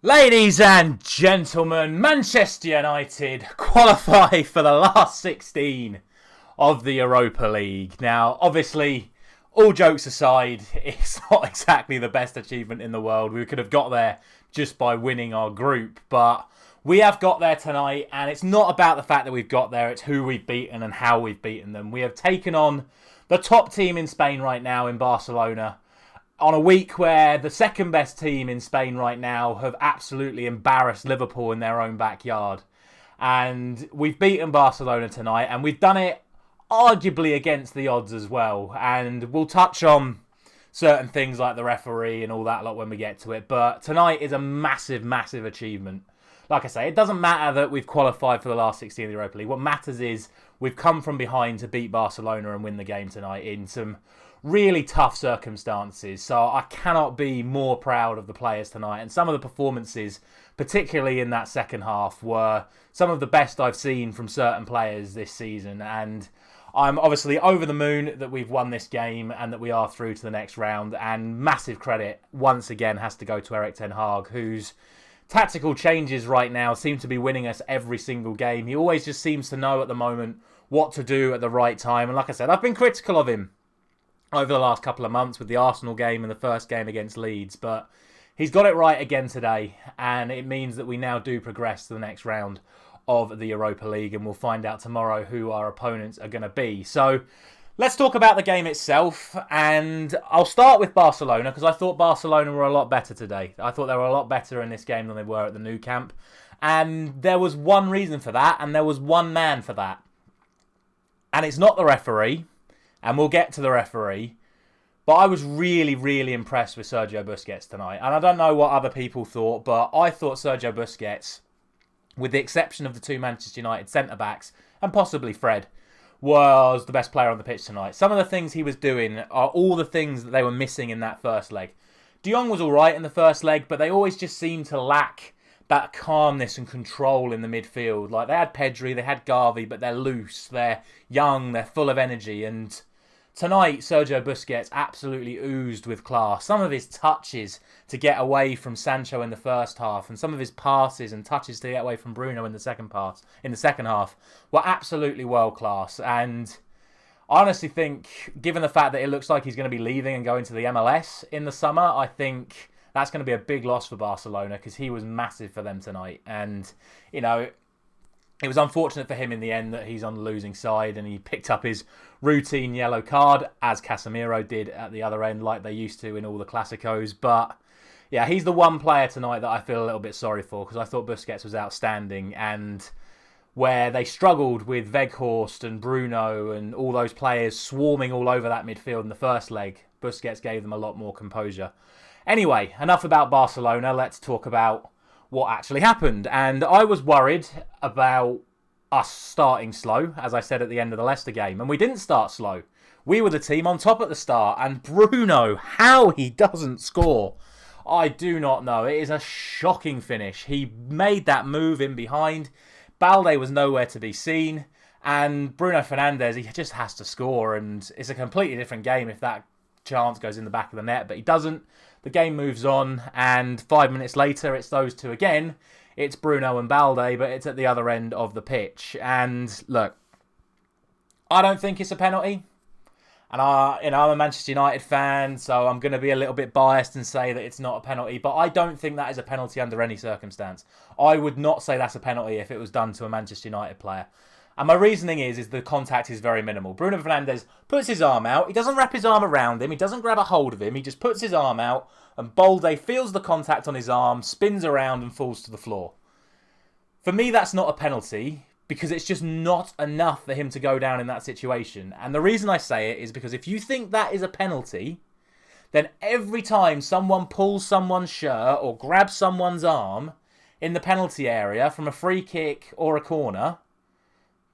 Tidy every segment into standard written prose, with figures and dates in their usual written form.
Ladies and gentlemen, Manchester United qualify for the last 16 of the Europa League. Now, obviously, all jokes aside, it's not exactly the best achievement in the world. We could have got there just by winning our group, but we have got there tonight, and it's not about the fact that we've got there, it's who we've beaten and how we've beaten them. We have taken on the top team in Spain right now in Barcelona, on a week where the second best team in Spain right now have absolutely embarrassed Liverpool in their own backyard. And we've beaten Barcelona tonight, and we've done it arguably against the odds as well. And we'll touch on certain things like the referee and all that lot when we get to it. But tonight is a massive, massive achievement. Like I say, it doesn't matter that we've qualified for the last 16 of the Europa League. What matters is we've come from behind to beat Barcelona and win the game tonight in some really tough circumstances. So I cannot be more proud of the players tonight. And some of the performances, particularly in that second half, were some of the best I've seen from certain players this season. And I'm obviously over the moon that we've won this game and that we are through to the next round. And massive credit, once again, has to go to Erik ten Hag, whose tactical changes right now seem to be winning us every single game. He always just seems to know at the moment what to do at the right time. And like I said, I've been critical of him over the last couple of months with the Arsenal game and the first game against Leeds, but he's got it right again today, and it means that we now do progress to the next round of the Europa League, and we'll find out tomorrow who our opponents are going to be. So let's talk about the game itself, and I'll start with Barcelona, because I thought Barcelona were a lot better today. I thought they were a lot better in this game than they were at the Nou Camp, and there was one reason for that, and there was one man for that. And it's not the referee, and we'll get to the referee, but I was really, really impressed with Sergio Busquets tonight. And I don't know what other people thought, but I thought Sergio Busquets, with the exception of the two Manchester United centre-backs, and possibly Fred, was the best player on the pitch tonight. Some of the things he was doing are all the things that they were missing in that first leg. De Jong was all right in the first leg, but they always just seemed to lack that calmness and control in the midfield. Like, they had Pedri, they had Gavi, but they're loose, they're young, they're full of energy. And tonight, Sergio Busquets absolutely oozed with class. Some of his touches to get away from Sancho in the first half, and some of his passes and touches to get away from Bruno in the second half, were absolutely world class. And I honestly think, given the fact that it looks like he's going to be leaving and going to the MLS in the summer, I think that's going to be a big loss for Barcelona, because he was massive for them tonight. And, you know, it was unfortunate for him in the end that he's on the losing side and he picked up his routine yellow card, as Casemiro did at the other end, like they used to in all the Clásicos. But yeah, he's the one player tonight that I feel a little bit sorry for, because I thought Busquets was outstanding. And where they struggled with Weghorst and Bruno and all those players swarming all over that midfield in the first leg, Busquets gave them a lot more composure. Anyway, enough about Barcelona. Let's talk about what actually happened. And I was worried about us starting slow, as I said at the end of the Leicester game. And we didn't start slow. We were the team on top at the start. And Bruno, how he doesn't score, I do not know. It is a shocking finish. He made that move in behind. Balde was nowhere to be seen. And Bruno Fernandes, he just has to score. And it's a completely different game if that chance goes in the back of the net. But he doesn't. The game moves on, and 5 minutes later, it's those two again. It's Bruno and Balde, but it's at the other end of the pitch. And look, I don't think it's a penalty. And I'm a Manchester United fan, so I'm going to be a little bit biased and say that it's not a penalty. But I don't think that is a penalty under any circumstance. I would not say that's a penalty if it was done to a Manchester United player. And my reasoning is the contact is very minimal. Bruno Fernandes puts his arm out. He doesn't wrap his arm around him. He doesn't grab a hold of him. He just puts his arm out. And Balde feels the contact on his arm, spins around and falls to the floor. For me, that's not a penalty, because it's just not enough for him to go down in that situation. And the reason I say it is because if you think that is a penalty, then every time someone pulls someone's shirt or grabs someone's arm in the penalty area from a free kick or a corner,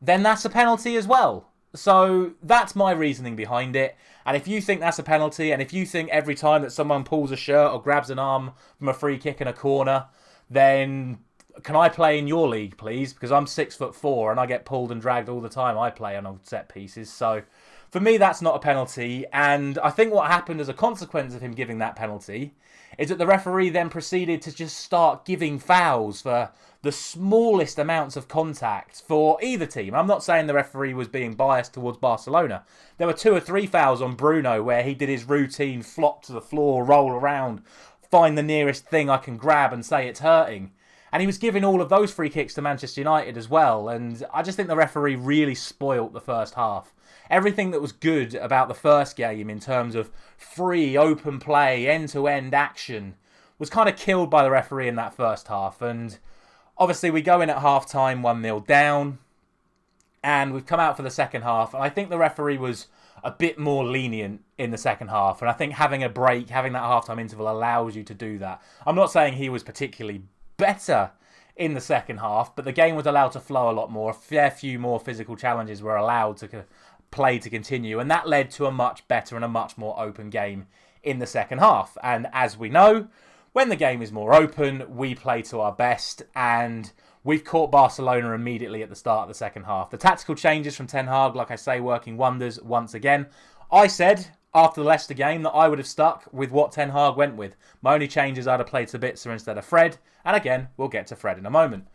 then that's a penalty as well. So that's my reasoning behind it. And if you think that's a penalty, and if you think every time that someone pulls a shirt or grabs an arm from a free kick in a corner, then can I play in your league, please? Because I'm 6'4" and I get pulled and dragged all the time I play on set pieces. So For me, that's not a penalty, and I think what happened as a consequence of him giving that penalty is that the referee then proceeded to just start giving fouls for the smallest amounts of contact for either team. I'm not saying the referee was being biased towards Barcelona. There were 2 or 3 fouls on Bruno where he did his routine flop to the floor, roll around, find the nearest thing I can grab and say it's hurting. And he was giving all of those free kicks to Manchester United as well. And I just think the referee really spoilt the first half. Everything that was good about the first game in terms of free, open play, end-to-end action was kind of killed by the referee in that first half. And obviously we go in at half-time 1-0 down. And we've come out for the second half. And I think the referee was a bit more lenient in the second half. And I think having a break, having that half-time interval allows you to do that. I'm not saying he was particularly better in the second half, but the game was allowed to flow a lot more. A fair few more physical challenges were allowed to play to continue, and that led to a much better and a much more open game in the second half. And as we know, when the game is more open, we play to our best, and we've caught Barcelona immediately at the start of the second half. The tactical changes from Ten Hag, like I say, working wonders once again. I said after the Leicester game that I would have stuck with what Ten Hag went with. My only change is I'd have played Sabitzer instead of Fred. And again, we'll get to Fred in a moment.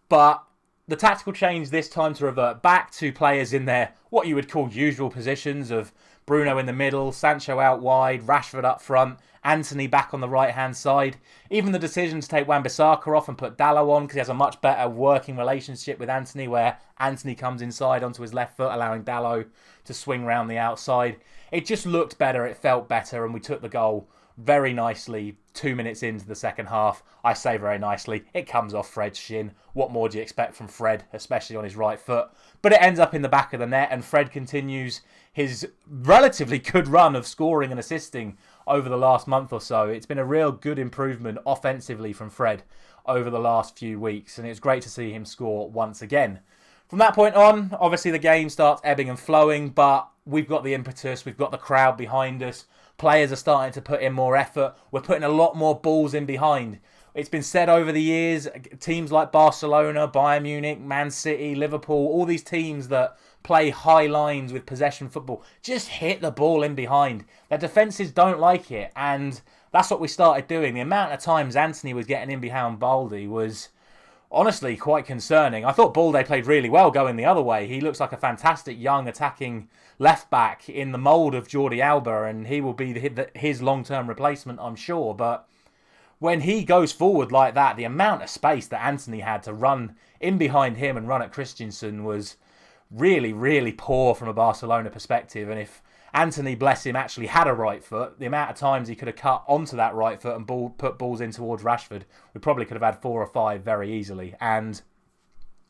But the tactical change this time to revert back to players in their, what you would call usual positions of Bruno in the middle, Sancho out wide, Rashford up front, Antony back on the right-hand side. Even the decision to take Wan-Bissaka off and put Dalot on because he has a much better working relationship with Antony where Antony comes inside onto his left foot, allowing Dalot to swing round the outside. It just looked better, it felt better, and we took the goal very nicely 2 minutes into the second half. I say very nicely. It comes off Fred's shin. What more do you expect from Fred, especially on his right foot? But it ends up in the back of the net, and Fred continues his relatively good run of scoring and assisting over the last month or so. It's been a real good improvement offensively from Fred over the last few weeks, and it's great to see him score once again. From that point on, obviously the game starts ebbing and flowing, but we've got the impetus, we've got the crowd behind us. Players are starting to put in more effort. We're putting a lot more balls in behind. It's been said over the years, teams like Barcelona, Bayern Munich, Man City, Liverpool, all these teams that play high lines with possession football, just hit the ball in behind. Their defences don't like it, and that's what we started doing. The amount of times Antony was getting in behind Baldi was honestly quite concerning. I thought Balde played really well going the other way. He looks like a fantastic young attacking left back in the mould of Jordi Alba, and he will be his long-term replacement, I'm sure. But when he goes forward like that, the amount of space that Antony had to run in behind him and run at Christensen was really, really poor from a Barcelona perspective. And if Antony, bless him, actually had a right foot, the amount of times he could have cut onto that right foot and put balls in towards Rashford, we probably could have had 4 or 5 very easily. And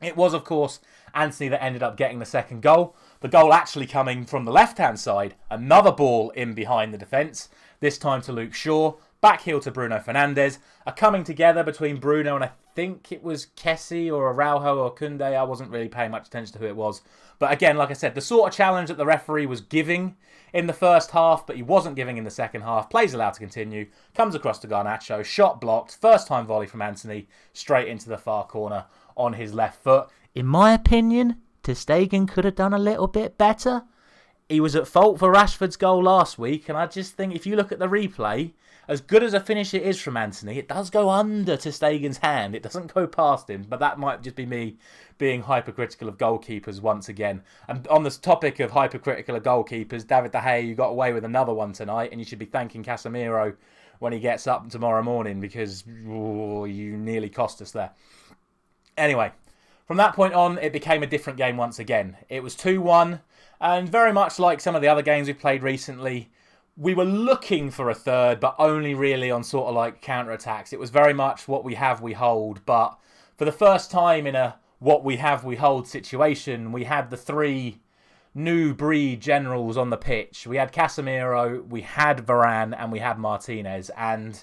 it was, of course, Antony that ended up getting the second goal. The goal actually coming from the left-hand side. Another ball in behind the defence, this time to Luke Shaw. Back heel to Bruno Fernandes. A coming together between Bruno and I think it was Kessie or Araujo or Koundé. I wasn't really paying much attention to who it was. But again, like I said, the sort of challenge that the referee was giving in the first half, but he wasn't giving in the second half. Plays allowed to continue. Comes across to Garnacho. Shot blocked. First time volley from Antony. Straight into the far corner on his left foot. In my opinion, ter Stegen could have done a little bit better. He was at fault for Rashford's goal last week, and I just think if you look at the replay, as good as a finish it is from Antony, it does go under ter Stegen's hand. It doesn't go past him, but that might just be me being hypercritical of goalkeepers once again. And on this topic of hypercritical of goalkeepers, David De Gea, you got away with another one tonight, and you should be thanking Casemiro when he gets up tomorrow morning because you nearly cost us there. Anyway, from that point on, it became a different game once again. It was 2-1, and very much like some of the other games we've played recently, we were looking for a third, but only really on sort of like counter-attacks. It was very much what we have, we hold. But for the first time in a what we have, we hold situation, we had the 3 new breed generals on the pitch. We had Casemiro, we had Varane, and we had Martinez. And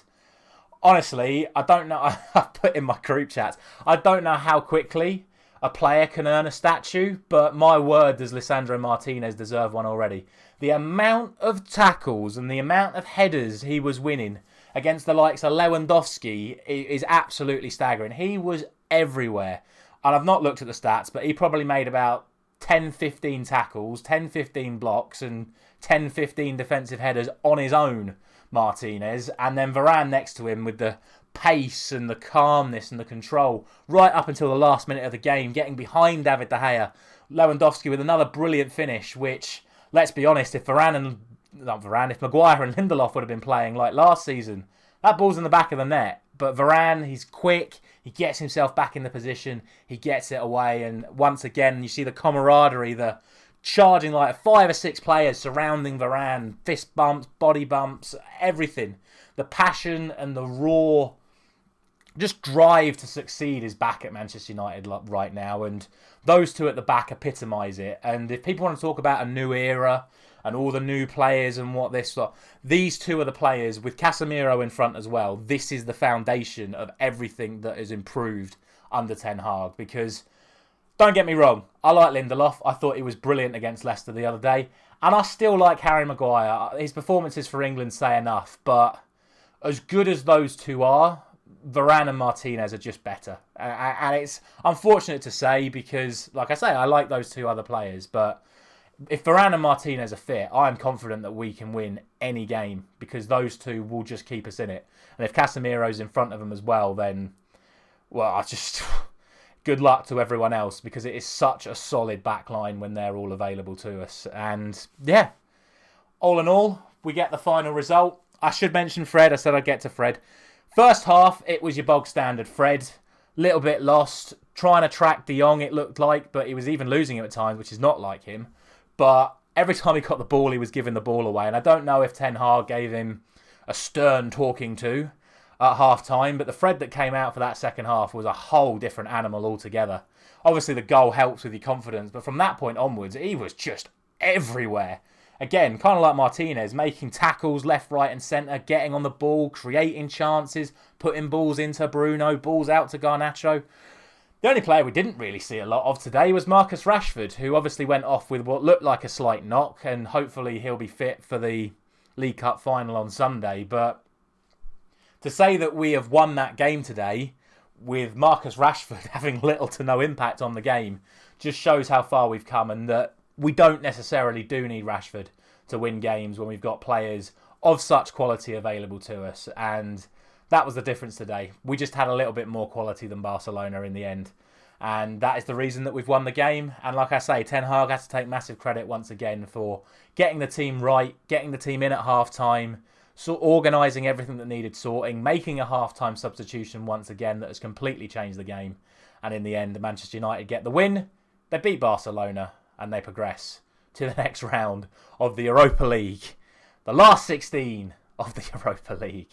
honestly, I don't know, I've put in my group chats, I don't know how quickly a player can earn a statue, but my word, does Lisandro Martinez deserve one already. The amount of tackles and the amount of headers he was winning against the likes of Lewandowski is absolutely staggering. He was everywhere. And I've not looked at the stats, but he probably made about 10-15 tackles, 10-15 blocks, and 10-15 defensive headers on his own, Martinez. And then Varane next to him with the pace and the calmness and the control right up until the last minute of the game, getting behind David De Gea. Lewandowski with another brilliant finish, which, let's be honest, if Maguire and Lindelof would have been playing like last season, that ball's in the back of the net. But Varane, he's quick, he gets himself back in the position, he gets it away, and once again, you see the camaraderie, the charging like 5 or 6 players surrounding Varane, fist bumps, body bumps, everything. The passion and the raw just drive to succeed is back at Manchester United right now, and those two at the back epitomise it. And if people want to talk about a new era and all the new players and what this, these two are the players with Casemiro in front as well. This is the foundation of everything that is improved under Ten Hag. Because don't get me wrong, I like Lindelof. I thought he was brilliant against Leicester the other day, and I still like Harry Maguire. His performances for England say enough, but as good as those two are, Varane and Martinez are just better. And it's unfortunate to say because, like I say, I like those two other players. But if Varane and Martinez are fit, I am confident that we can win any game because those two will just keep us in it. And if Casemiro's in front of them as well, then, well, I just... good luck to everyone else because it is such a solid backline when they're all available to us. And, yeah, all in all, we get the final result. I should mention Fred. I said I'd get to Fred. First half, it was your bog standard Fred. Little bit lost. Trying to track De Jong, it looked like, but he was even losing him at times, which is not like him. But every time he got the ball, he was giving the ball away. And I don't know if Ten Hag gave him a stern talking to at half-time, but the Fred that came out for that second half was a whole different animal altogether. Obviously, the goal helps with your confidence, but from that point onwards, he was just everywhere. Again, kind of like Martinez, making tackles left, right and centre, getting on the ball, creating chances, putting balls into Bruno, balls out to Garnacho. The only player we didn't really see a lot of today was Marcus Rashford, who obviously went off with what looked like a slight knock, and hopefully he'll be fit for the League Cup final on Sunday. But to say that we have won that game today with Marcus Rashford having little to no impact on the game just shows how far we've come, and that we don't necessarily do need Rashford to win games when we've got players of such quality available to us. And that was the difference today. We just had a little bit more quality than Barcelona in the end. And that is the reason that we've won the game. And like I say, Ten Hag has to take massive credit once again for getting the team right, getting the team in at half-time, so organising everything that needed sorting, making a half-time substitution once again that has completely changed the game. And in the end, Manchester United get the win. They beat Barcelona and they progress to the next round of the Europa League. The last 16 of the Europa League.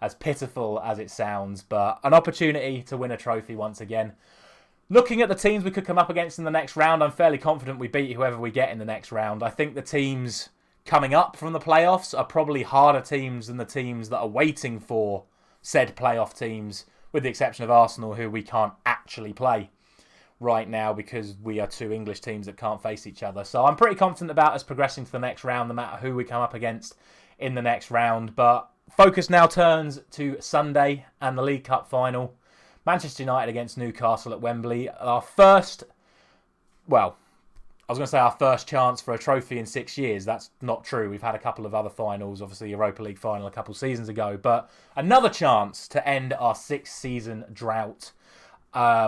As pitiful as it sounds, but an opportunity to win a trophy once again. Looking at the teams we could come up against in the next round, I'm fairly confident we beat whoever we get in the next round. I think the teams coming up from the playoffs are probably harder teams than the teams that are waiting for said playoff teams, with the exception of Arsenal, who we can't actually play right now because we are two English teams that can't face each other. So I'm pretty confident about us progressing to the next round, no matter who we come up against in the next round. But focus now turns to Sunday and the League Cup final. Manchester United against Newcastle at Wembley. Our first chance for a trophy in 6 years. That's not true. We've had a couple of other finals, obviously Europa League final a couple of seasons ago. But another chance to end our 6-season drought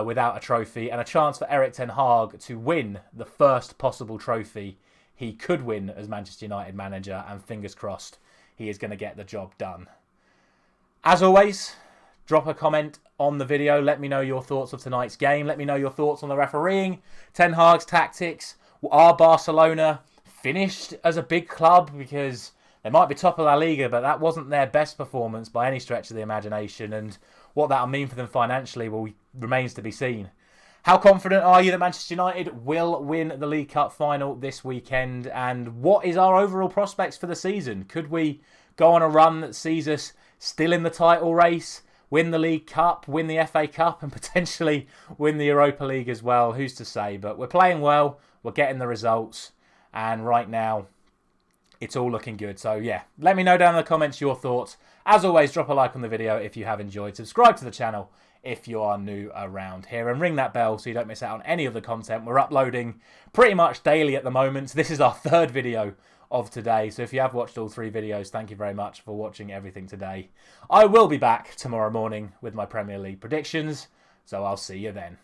without a trophy, and a chance for Erik Ten Hag to win the first possible trophy he could win as Manchester United manager, and fingers crossed he is going to get the job done. As always, drop a comment on the video. Let me know your thoughts of tonight's game. Let me know your thoughts on the refereeing, Ten Hag's tactics. Are Barcelona finished as a big club? Because they might be top of La Liga, but that wasn't their best performance by any stretch of the imagination. And what that'll mean for them financially remains to be seen. How confident are you that Manchester United will win the League Cup final this weekend? And what is our overall prospects for the season? Could we go on a run that sees us still in the title race, win the League Cup, win the FA Cup, and potentially win the Europa League as well? Who's to say? But we're playing well, we're getting the results, and right now it's all looking good. So yeah, let me know down in the comments your thoughts. As always, drop a like on the video if you have enjoyed. Subscribe to the channel if you are new around here. And ring that bell so you don't miss out on any of the content. We're uploading pretty much daily at the moment. This is our third video of today. So if you have watched all 3 videos, thank you very much for watching everything today. I will be back tomorrow morning with my Premier League predictions. So I'll see you then.